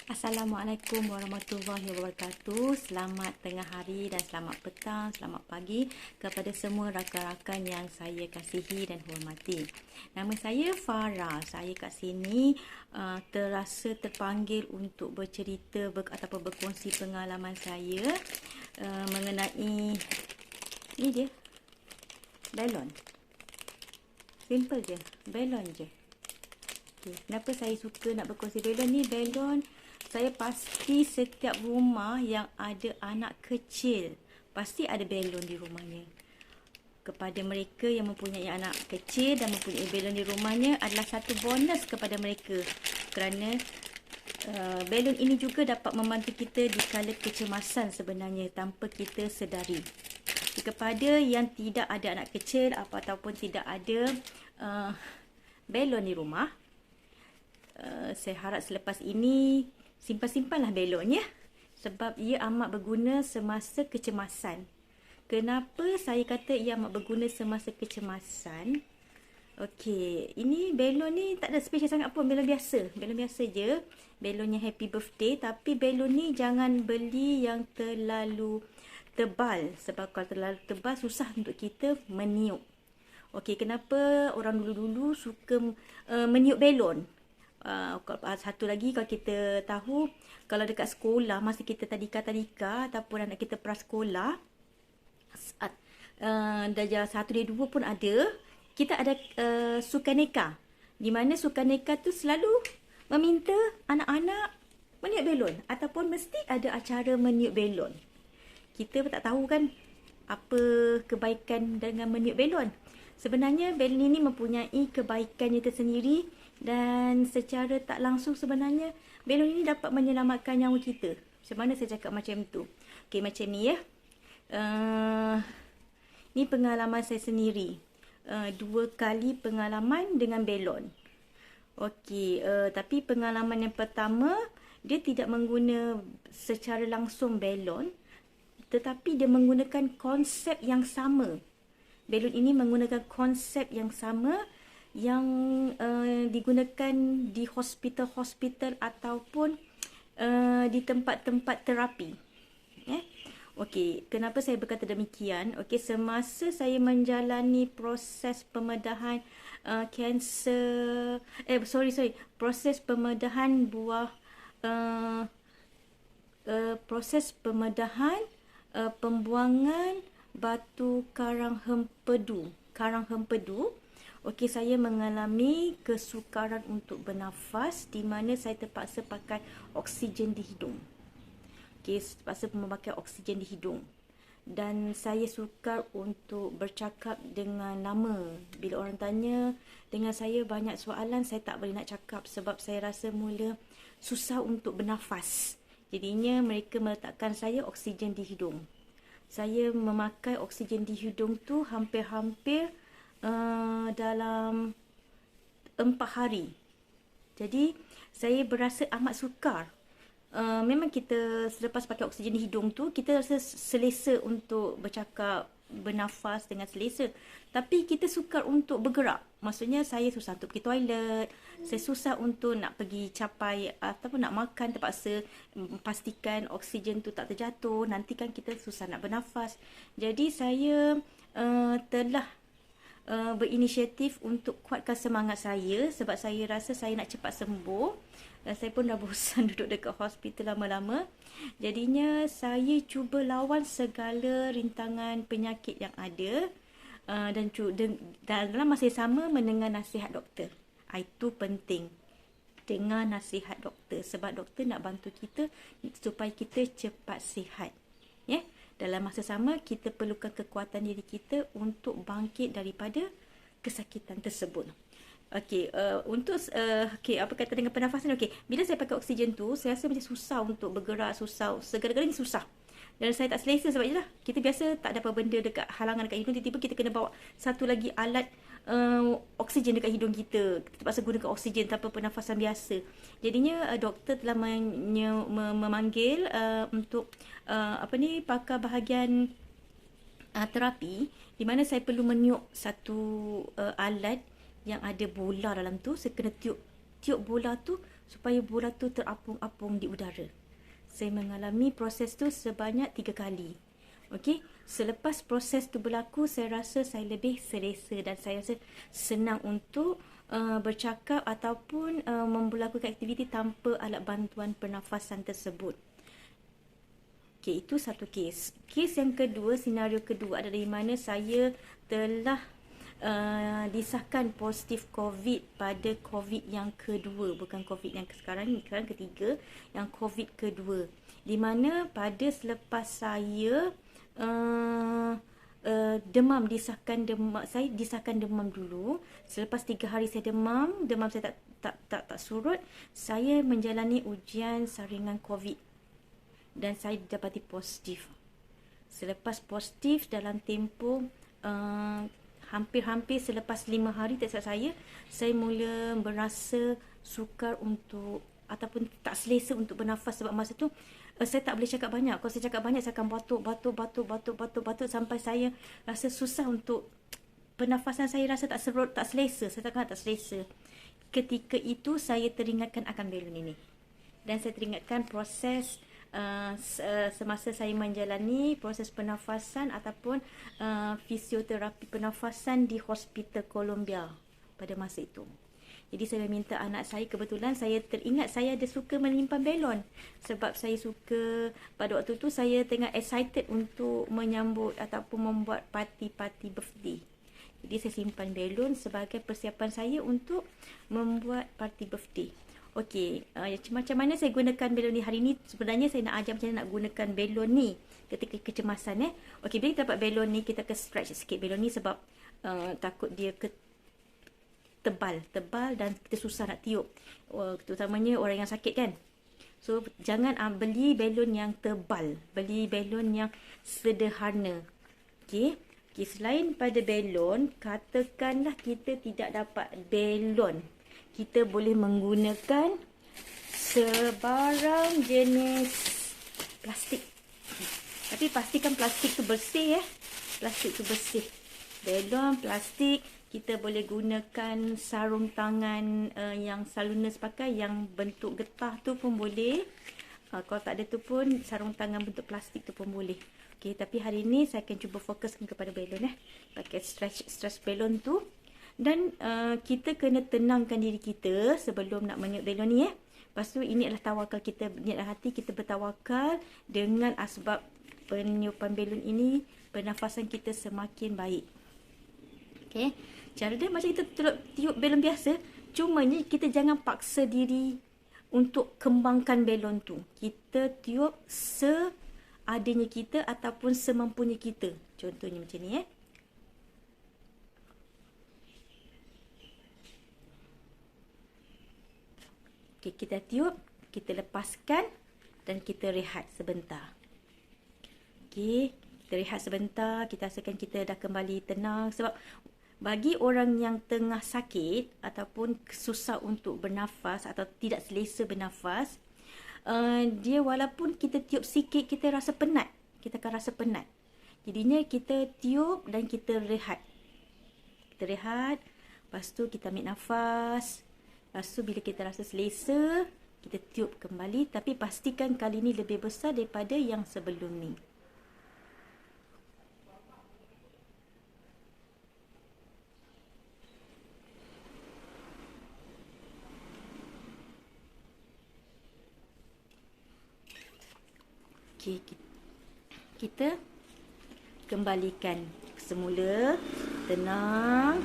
Assalamualaikum warahmatullahi wabarakatuh. Selamat tengah hari dan selamat petang, selamat pagi kepada semua rakan-rakan yang saya kasihi dan hormati. Nama saya Farah. Saya kat sini terasa terpanggil untuk bercerita ataupun berkongsi pengalaman saya mengenai ni dia, belon. Simple je, belon je. Okay. Kenapa saya suka nak berkongsi belon ni? Belon, saya pasti setiap rumah yang ada anak kecil pasti ada belon di rumahnya. Kepada mereka yang mempunyai anak kecil dan mempunyai belon di rumahnya adalah satu bonus kepada mereka, kerana belon ini juga dapat membantu kita di kala kecemasan sebenarnya tanpa kita sedari. Kepada yang tidak ada anak kecil ataupun tidak ada belon di rumah, saya harap selepas ini simpan-simpanlah belon ya, sebab ia amat berguna semasa kecemasan. Kenapa saya kata ia amat berguna semasa kecemasan? Okey, ini belon ni tak ada special sangat pun, belon biasa je, belonnya happy birthday. Tapi belon ni jangan beli yang terlalu tebal, sebab kalau terlalu tebal susah untuk kita meniup. Okey, kenapa orang dulu-dulu suka meniup belon? Satu lagi, kalau kita tahu, kalau dekat sekolah masa kita tadika ataupun anak kita prasekolah, darjah 1 dan 2 pun ada, kita ada sukaneka, di mana sukaneka tu selalu meminta anak-anak meniup belon ataupun mesti ada acara meniup belon. Kita pun tak tahu kan apa kebaikan dengan meniup belon. Sebenarnya belon ini mempunyai kebaikannya tersendiri, dan secara tak langsung sebenarnya belon ini dapat menyelamatkan nyawa kita. Macam mana saya cakap macam tu? Okey, macam ni ya. Ni pengalaman saya sendiri. 2 kali pengalaman dengan belon. Okey, tapi pengalaman yang pertama, dia tidak mengguna secara langsung belon, tetapi dia menggunakan konsep yang sama. Belon ini menggunakan konsep yang sama yang digunakan di hospital-hospital ataupun di tempat-tempat terapi. Okey, kenapa saya berkata demikian? Okey, semasa saya menjalani proses pembedahan proses pembedahan buah proses pembedahan pembuangan batu karang hempedu. Okey, saya mengalami kesukaran untuk bernafas, di mana saya terpaksa pakai oksigen di hidung. Okey, terpaksa memakai oksigen di hidung. Dan saya sukar untuk bercakap dengan lama. Bila orang tanya dengan saya banyak soalan, saya tak boleh nak cakap sebab saya rasa mula susah untuk bernafas. Jadinya mereka meletakkan saya oksigen di hidung. Saya memakai oksigen di hidung tu hampir-hampir dalam 4 hari. Jadi saya berasa amat sukar. Memang kita selepas pakai oksigen di hidung tu, kita rasa selesa untuk bercakap, bernafas dengan selesa. Tapi kita sukar untuk bergerak. Maksudnya saya susah untuk pergi toilet, saya susah untuk nak pergi capai ataupun nak makan, terpaksa pastikan oksigen tu tak terjatuh. Nanti kan kita susah nak bernafas. Jadi saya telah berinisiatif untuk kuatkan semangat saya, sebab saya rasa saya nak cepat sembuh. Saya pun dah bosan duduk dekat hospital lama-lama. Jadinya saya cuba lawan segala rintangan penyakit yang ada, dan dalam masa yang sama mendengar nasihat doktor. Itu penting, dengar nasihat doktor, sebab doktor nak bantu kita supaya kita cepat sihat. Ya. Dalam masa sama, kita perlukan kekuatan diri kita untuk bangkit daripada kesakitan tersebut. Okey, apa kata dengan pernafasan? Okey, bila saya pakai oksigen tu, saya rasa macam susah untuk bergerak, susah, segala-galanya susah. Dan saya tak selesa sebab itulah, kita biasa tak ada apa benda dekat halangan dekat hidung, tiba-tiba kita kena bawa satu lagi alat oksigen dekat hidung kita. Kita terpaksa gunakan oksigen tanpa pernafasan biasa. Jadinya doktor telah memanggil untuk pakar bahagian terapi, di mana saya perlu meniup satu alat yang ada bola dalam tu. Saya kena tiup bola tu supaya bola tu terapung-apung di udara. Saya mengalami proses tu sebanyak 3 kali. Okey, selepas proses tu berlaku, saya rasa saya lebih selesa dan saya rasa senang untuk bercakap ataupun melakukan aktiviti tanpa alat bantuan pernafasan tersebut. Okey, itu satu kes. Kes yang kedua, senario kedua adalah di mana saya telah disahkan positif COVID pada COVID yang kedua, bukan COVID yang sekarang ni, sekarang ketiga, yang COVID kedua. Di mana pada selepas saya demam, saya disahkan demam dulu. Selepas 3 hari saya demam saya tak surut. Saya menjalani ujian saringan COVID dan saya didapati positif. Selepas positif dalam tempoh hampir-hampir selepas 5 hari tak silap saya mula merasa sukar untuk ataupun tak selesa untuk bernafas sebab masa tu saya tak boleh cakap banyak. Kalau saya cakap banyak saya akan batuk sampai saya rasa susah untuk pernafasan, saya rasa tak selesa, saya tak selesa. Ketika itu saya teringatkan akan belon ini. Dan saya teringatkan proses semasa saya menjalani proses pernafasan ataupun fisioterapi pernafasan di Hospital Columbia pada masa itu. Jadi saya meminta anak saya, kebetulan saya teringat saya ada suka menyimpan belon. Sebab saya suka, pada waktu tu saya tengah excited untuk menyambut ataupun membuat parti-parti birthday. Jadi saya simpan belon sebagai persiapan saya untuk membuat parti birthday. Okey, macam mana saya gunakan belon ni hari ni? Sebenarnya saya nak ajar macam mana nak gunakan belon ni ketika kecemasan. Okey, bila kita dapat belon ni, kita akan stretch sikit belon ni sebab takut dia tebal dan kita susah nak tiup, terutamanya orang yang sakit kan. So jangan beli belon yang tebal, beli belon yang sederhana. Okey, selain pada belon, katakanlah kita tidak dapat belon, kita boleh menggunakan sebarang jenis plastik. Tapi pastikan plastik tu bersih plastik tu bersih. Belon, plastik. Kita boleh gunakan sarung tangan yang selalu nurse pakai, yang bentuk getah tu pun boleh. Kalau tak ada tu pun sarung tangan bentuk plastik tu pun boleh. Okey, tapi hari ni saya akan cuba fokuskan kepada belon pakai stretch belon tu. Dan kita kena tenangkan diri kita sebelum nak meniup belon ni Lepas tu ini adalah tawakal kita, niat hati kita bertawakal dengan asbab peniupan belon ini, pernafasan kita semakin baik. Okey. Cara dia macam kita tiup belon biasa, cumanya kita jangan paksa diri untuk kembangkan belon tu. Kita tiup seadanya kita ataupun semampunya kita. Contohnya macam ni Okey, kita tiup, kita lepaskan dan kita rehat sebentar. Okey, kita rehat sebentar, kita rasakan kita dah kembali tenang. Sebab bagi orang yang tengah sakit ataupun susah untuk bernafas atau tidak selesa bernafas, dia walaupun kita tiup sikit, kita rasa penat. Kita akan rasa penat. Jadinya kita tiup dan kita rehat. Kita rehat, lepas tu kita ambil nafas. Lepas tu bila kita rasa selesa, kita tiup kembali. Tapi pastikan kali ni lebih besar daripada yang sebelum ni. Okey, kita kembalikan semula, tenang.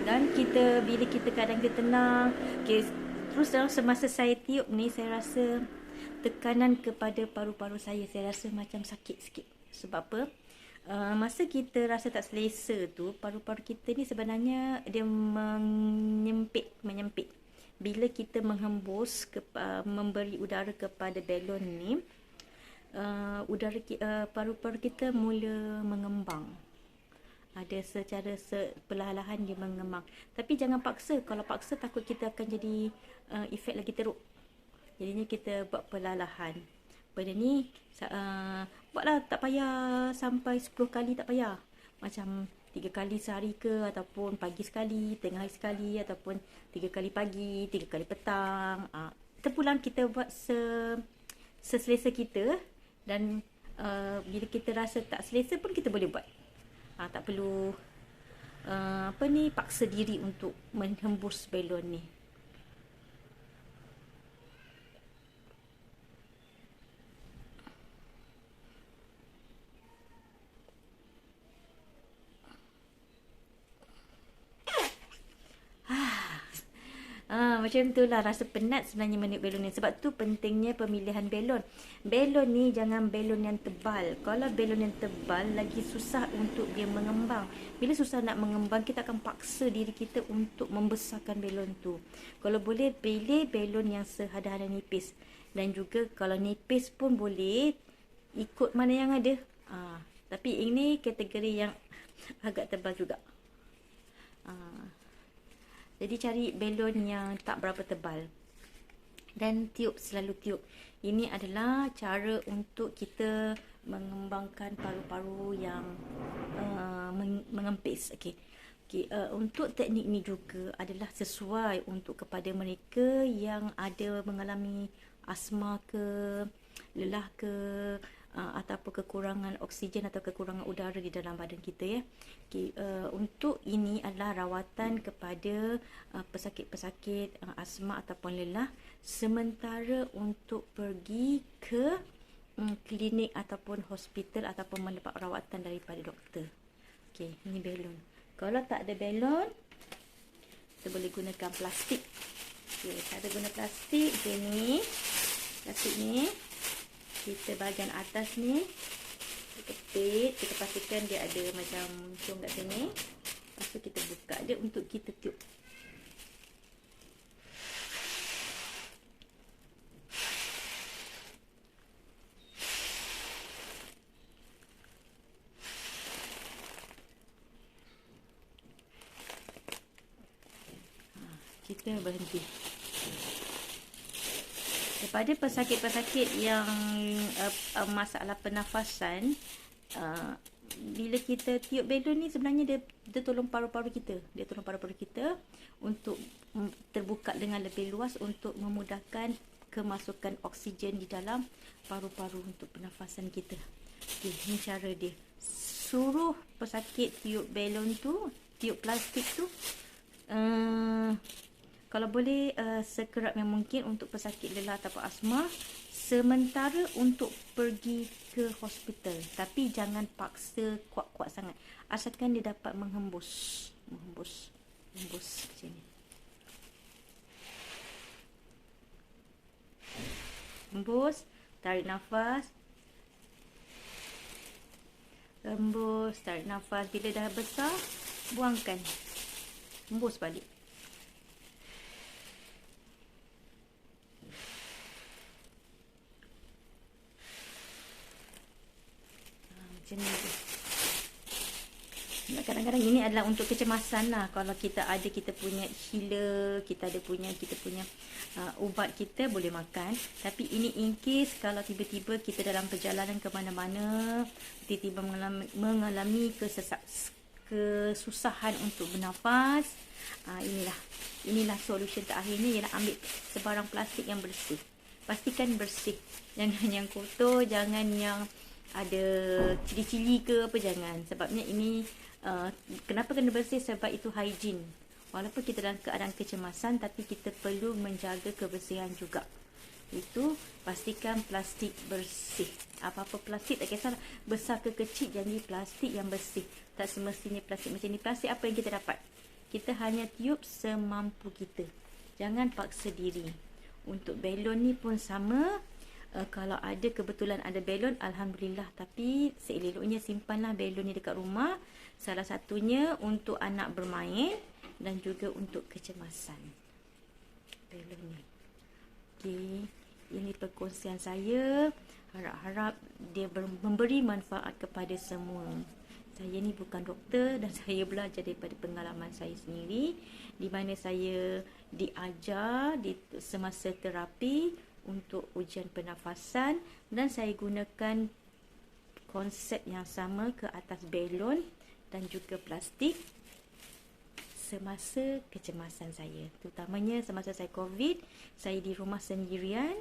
Dan bila kita kadang kita tenang, okay, terus dalam semasa saya tiup ni, saya rasa tekanan kepada paru-paru saya rasa macam sakit sikit. Sebab apa? Masa kita rasa tak selesa tu, paru-paru kita ni sebenarnya dia menyempit. Bila kita menghembus, memberi udara kepada belon ni, paru-paru kita mula mengembang. Ada secara perlahan-lahan dia mengembang. Tapi jangan paksa. Kalau paksa takut kita akan jadi efek lagi teruk. Jadinya kita buat perlahan-lahan. Benda ni buatlah, tak payah sampai 10 kali, tak payah. Macam 3 kali sehari ke, ataupun pagi sekali, tengah hari sekali, ataupun 3 kali pagi, 3 kali petang. Terpulang kita buat seselesa kita, dan bila kita rasa tak selesa pun kita boleh buat. Tak perlu paksa diri untuk menghembus belon ni. Macam itulah rasa penat sebenarnya meniup belon ni. Sebab tu pentingnya pemilihan belon. Belon ni jangan belon yang tebal. Kalau belon yang tebal lagi susah untuk dia mengembang. Bila susah nak mengembang, kita akan paksa diri kita untuk membesarkan belon tu. Kalau boleh, pilih belon yang sehada-hada nipis. Dan juga kalau nipis pun boleh ikut mana yang ada. Tapi ini kategori yang agak tebal juga. Jadi cari belon yang tak berapa tebal. Dan tiup, selalu tiup. Ini adalah cara untuk kita mengembangkan paru-paru yang mengempis. Untuk teknik ni juga adalah sesuai untuk kepada mereka yang ada mengalami asma ke, lelah ke, ataupun kekurangan oksigen atau kekurangan udara di dalam badan kita, ya. Untuk ini adalah rawatan kepada pesakit-pesakit asma ataupun lelah, sementara untuk pergi ke klinik ataupun hospital ataupun mendapat rawatan daripada doktor. Ini belon. Kalau tak ada belon, kita boleh gunakan plastik. Cara guna plastik ni, plastik ni kita bahagian atas ni kita kepit, kita pastikan dia ada macam muncung kat sini. Lepas tu kita buka dia untuk kita tiup. Kita berhenti. Kepada pesakit-pesakit yang masalah pernafasan, bila kita tiup belon ni sebenarnya dia tolong paru-paru kita. Dia tolong paru-paru kita untuk terbuka dengan lebih luas untuk memudahkan kemasukan oksigen di dalam paru-paru untuk pernafasan kita. Ini cara dia. Suruh pesakit tiup belon tu, tiup plastik tu, kalau boleh sekerap yang mungkin untuk pesakit lelah atau asma, sementara untuk pergi ke hospital. Tapi jangan paksa kuat-kuat sangat. Asalkan dia dapat menghembus macam ni. Hembus, tarik nafas. Hembus, tarik nafas. Bila dah besar, buangkan. Hembus balik. Kadang-kadang ini adalah untuk kecemasan lah. Kalau kita punya healer, kita punya ubat, kita boleh makan. Tapi ini in case kalau tiba-tiba kita dalam perjalanan ke mana-mana, tiba-tiba mengalami kesusahan untuk bernafas, inilah solution terakhirnya, ialah ambil sebarang plastik yang bersih. Pastikan bersih. Jangan yang kotor, jangan yang ada cili-cili ke apa, jangan. Sebabnya ini kenapa kena bersih? Sebab itu hygiene. Walaupun kita dalam keadaan kecemasan, tapi kita perlu menjaga kebersihan juga. Itu pastikan plastik bersih. Apa-apa plastik, tak kisah besar ke kecil, janji plastik yang bersih. Tak semestinya plastik macam ni. Plastik apa yang kita dapat? Kita hanya tiup semampu kita. Jangan paksa diri. Untuk belon ni pun sama. Kalau ada kebetulan ada belon, alhamdulillah. Tapi seeloknya simpanlah belon ni dekat rumah. Salah satunya untuk anak bermain dan juga untuk kecemasan. Belon ni. Ini perkongsian saya. Harap-harap dia memberi manfaat kepada semua. Saya ni bukan doktor dan saya belajar daripada pengalaman saya sendiri, di mana saya diajar semasa terapi untuk ujian pernafasan, dan saya gunakan konsep yang sama ke atas belon dan juga plastik semasa kecemasan saya. Terutamanya semasa saya COVID, saya di rumah sendirian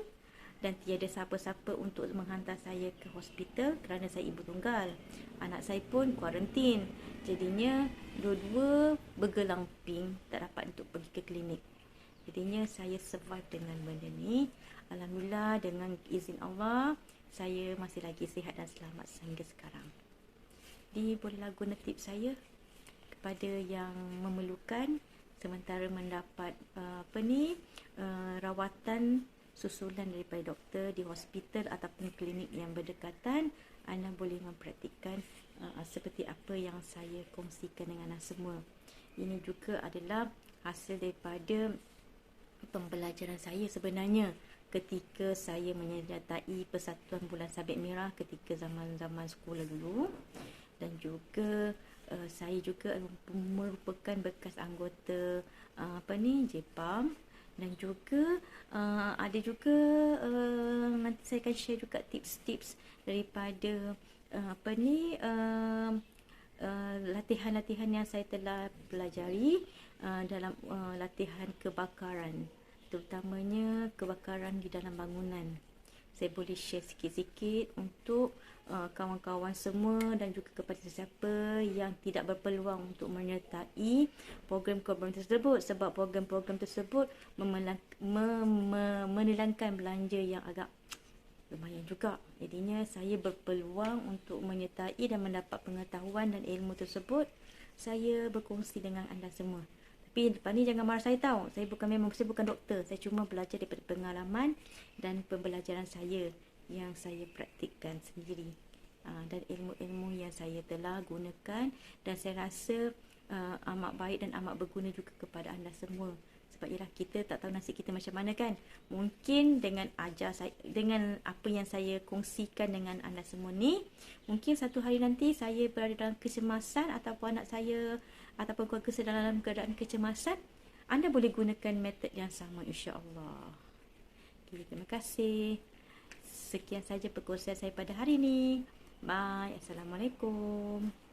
dan tiada siapa-siapa untuk menghantar saya ke hospital kerana saya ibu tunggal. Anak saya pun kuarantin. Jadinya dua-dua bergelang ping, tak dapat untuk pergi ke klinik. Jadinya saya survive dengan benda ni. Alhamdulillah, dengan izin Allah, saya masih lagi sihat dan selamat sehingga sekarang. Jadi bolehlah guna tips saya kepada yang memerlukan sementara mendapat rawatan susulan daripada doktor di hospital ataupun klinik yang berdekatan. Anda boleh mempraktikkan seperti apa yang saya kongsikan dengan anda semua. Ini juga adalah hasil daripada pembelajaran saya sebenarnya ketika saya menyertai Persatuan Bulan Sabit Merah ketika zaman-zaman sekolah dulu, dan juga saya juga merupakan bekas anggota JPAM, dan juga ada juga nanti saya akan share juga tips-tips daripada latihan-latihan yang saya telah pelajari dalam latihan kebakaran, terutamanya kebakaran di dalam bangunan. Saya boleh share sikit-sikit untuk kawan-kawan semua dan juga kepada sesiapa yang tidak berpeluang untuk menyertai program-program tersebut, sebab program-program tersebut menilangkan belanja yang agak lumayan juga. Jadinya saya berpeluang untuk menyertai dan mendapat pengetahuan dan ilmu tersebut. Saya berkongsi dengan anda semua. Tapi lepas ni jangan marah saya tahu. Saya bukan doktor. Saya cuma belajar daripada pengalaman dan pembelajaran saya yang saya praktikkan sendiri. Dan ilmu-ilmu yang saya telah gunakan, dan saya rasa amat baik dan amat berguna juga kepada anda semua. Sebab ialah kita tak tahu nasib kita macam mana kan. Mungkin dengan dengan apa yang saya kongsikan dengan anda semua ni, mungkin satu hari nanti saya berada dalam kecemasan ataupun anak saya ataupun keluarga saya dalam keadaan kecemasan, anda boleh gunakan metod yang sama, insya-Allah. Okay, terima kasih. Sekian saja perkongsian saya pada hari ini. Bye. Assalamualaikum.